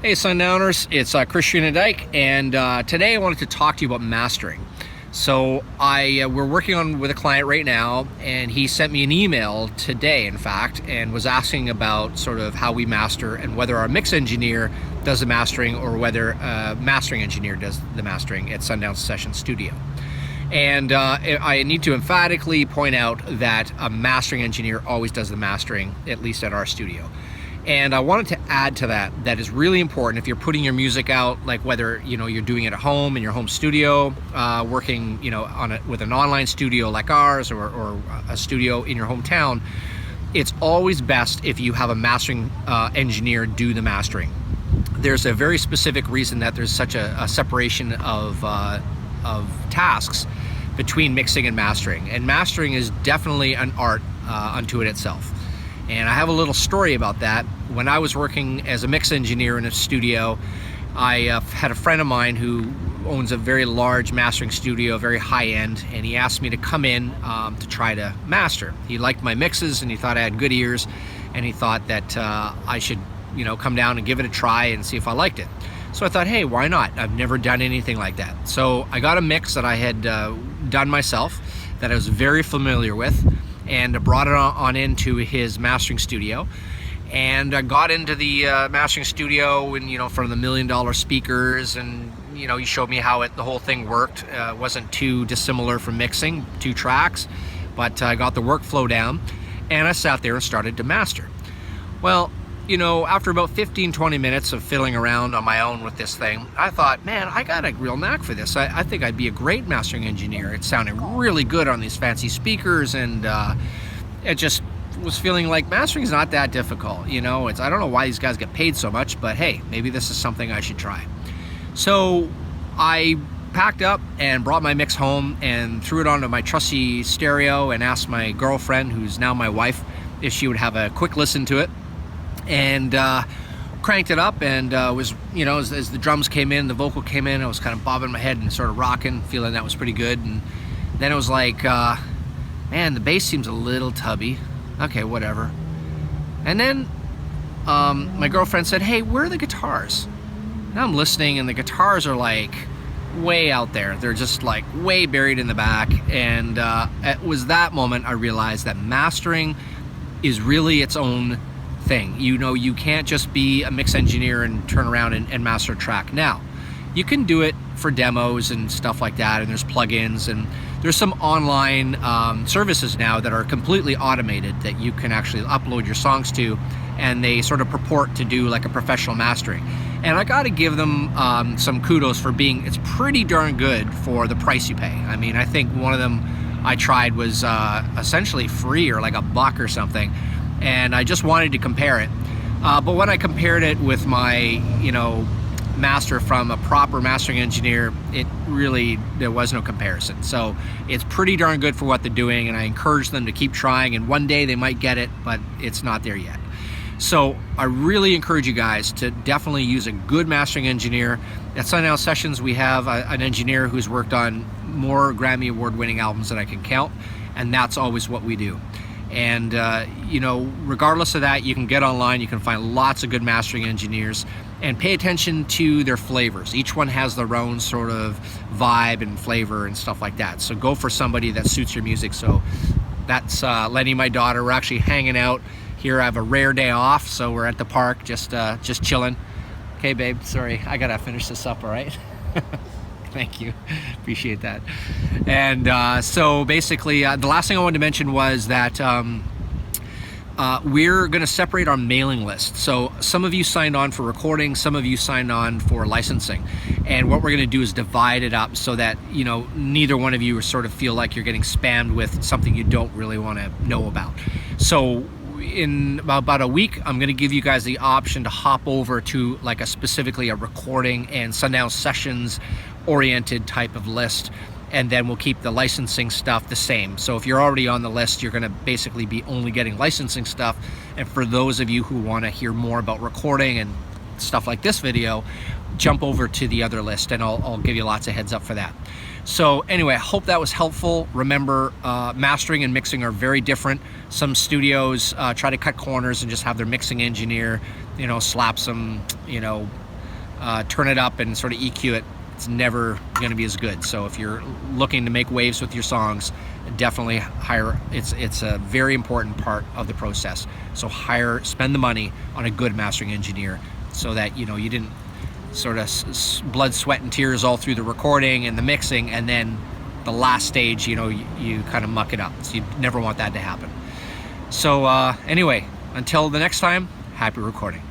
Hey Sundowners, it's Christian Dyke, and today I wanted to talk to you about mastering. So we're working on with a client right now, and he sent me an email today, in fact, and was asking about sort of how we master and whether our mix engineer does the mastering or whether a mastering engineer does the mastering at Sundown Session Studio. And I need to emphatically point out that a mastering engineer always does the mastering, at least at our studio. And I wanted to add to that is really important if you're putting your music out, like whether you're doing it at home in your home studio, working with an online studio like ours, or a studio in your hometown. It's always best if you have a mastering engineer do the mastering. There's a very specific reason that there's such a separation of tasks between mixing and mastering. And mastering is definitely an art unto it itself. And I have a little story about that. When I was working as a mix engineer in a studio, I had a friend of mine who owns a very large mastering studio, very high end, and he asked me to come in to try to master. He liked my mixes and he thought I had good ears, and he thought that I should come down and give it a try and see if I liked it. So I thought, hey, why not? I've never done anything like that. So I got a mix that I had done myself, that I was very familiar with, and brought it on into his mastering studio. And I got into the mastering studio and from the $1 million speakers, and he showed me how the whole thing worked. It wasn't too dissimilar from mixing 2 tracks, but I got the workflow down, and I sat there and started to master. Well, after about 15-20 minutes of fiddling around on my own with this thing, I thought, man, I got a real knack for this. I think I'd be a great mastering engineer. It sounded really good on these fancy speakers, and it just was feeling like mastering is not that difficult. I don't know why these guys get paid so much, but hey, maybe this is something I should try. So I packed up and brought my mix home and threw it onto my trusty stereo and asked my girlfriend, who's now my wife, if she would have a quick listen to it. And cranked it up, and was as the drums came in, the vocal came in, I was kind of bobbing my head and sort of rocking, feeling that was pretty good. And then it was like, man, the bass seems a little tubby. Okay, whatever. And then my girlfriend said, hey, where are the guitars? And I'm listening, and the guitars are like way out there. They're just like way buried in the back. And it was that moment I realized that mastering is really its own thing. You can't just be a mix engineer and turn around and master a track. Now, you can do it for demos and stuff like that, and there's plugins, and there's some online services now that are completely automated that you can actually upload your songs to, and they sort of purport to do like a professional mastering. And I got to give them some kudos for it's pretty darn good for the price you pay. I mean, I think one of them I tried was essentially free, or like $1 or something. And I just wanted to compare it. But when I compared it with my, master from a proper mastering engineer, there was no comparison. So it's pretty darn good for what they're doing, and I encourage them to keep trying, and one day they might get it, but it's not there yet. So I really encourage you guys to definitely use a good mastering engineer. At Sundown Sessions, we have an engineer who's worked on more Grammy Award-winning albums than I can count, and that's always what we do. And regardless of that, you can get online, you can find lots of good mastering engineers, and pay attention to their flavors. Each one has their own sort of vibe and flavor and stuff like that. So go for somebody that suits your music. So that's Lenny, my daughter. We're actually hanging out here. I have a rare day off, so we're at the park just chilling. Okay, babe, sorry, I gotta finish this up, all right? Thank you, appreciate that. And so basically, the last thing I wanted to mention was that we're gonna separate our mailing list. So some of you signed on for recording, some of you signed on for licensing. And what we're gonna do is divide it up so that, neither one of you sort of feel like you're getting spammed with something you don't really wanna know about. So in about a week, I'm going to give you guys the option to hop over to like specifically a recording and Sundown Sessions oriented type of list, and then we'll keep the licensing stuff the same. So if you're already on the list, you're going to basically be only getting licensing stuff. And for those of you who want to hear more about recording and stuff like this video, jump over to the other list, and I'll give you lots of heads up for that. So anyway, I hope that was helpful. Remember, mastering and mixing are very different. Some studios try to cut corners and just have their mixing engineer, slap some, turn it up and sort of EQ it, it's never going to be as good. So if you're looking to make waves with your songs, definitely hire. It's a very important part of the process. So spend the money on a good mastering engineer, so that you didn't sort of blood, sweat, and tears all through the recording and the mixing, and then the last stage, you kind of muck it up. So you never want that to happen. So anyway, until the next time, happy recording.